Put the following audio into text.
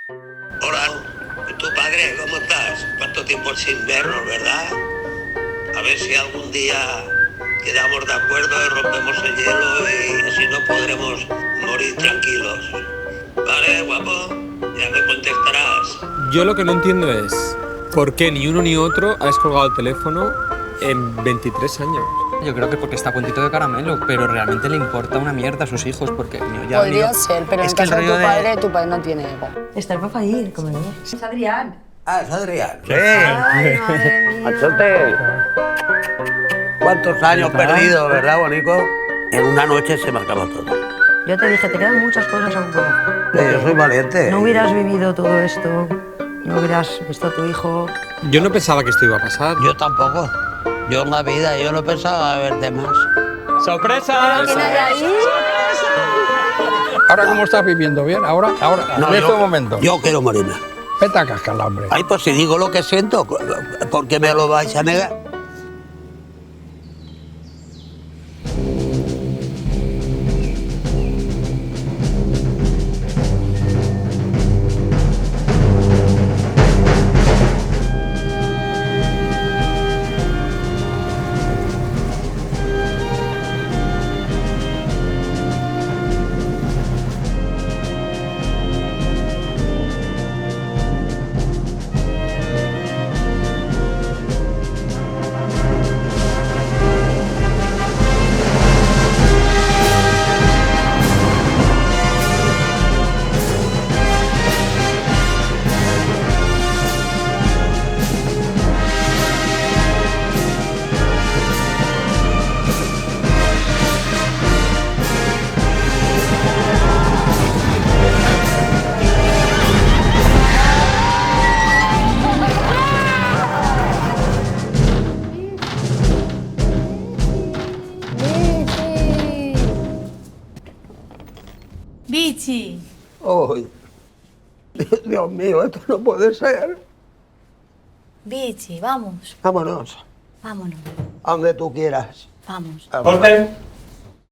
Hola, ¿tu padre cómo estás? ¿Cuánto tiempo sin vernos, verdad? A ver si algún día quedamos de acuerdo y rompemos el hielo y así no podremos morir tranquilos. Vale, guapo, ya me contestarás. Yo lo que no entiendo es por qué ni uno ni otro ha descolgado el teléfono en 23 años. Yo creo que porque está a puntito de caramelo, pero realmente le importa una mierda a sus hijos porque el mío ya ha Podría venido. ser, pero en Es el que el caso de rollo tu padre no tiene ego. Está el papá ahí, como no. Es Adrián. Ah, es Adrián. Ay, madre mía. Machote. ¿Cuántos años perdidos, verdad, Bonico? En una noche se me acabó todo. Yo te dije, te quedan muchas cosas aún por hacer. Yo soy valiente. No hubieras vivido todo esto, no hubieras visto a tu hijo. Yo no pensaba que esto iba a pasar. Yo tampoco. Yo en la vida, yo no pensaba verte más. ¡Sorpresa! ¿Ahora cómo estás viviendo? ¿Bien? ¿Ahora? No, en este momento. Yo quiero morirme. Vete a cascar, hombre. Ay, pues si digo lo que siento, ¿por qué me lo vais a negar? Bichi. ¡Ay! Dios mío, esto no puede ser. Bichi, vamos. Vámonos. Vámonos. A donde tú quieras. Vamos. Vamos.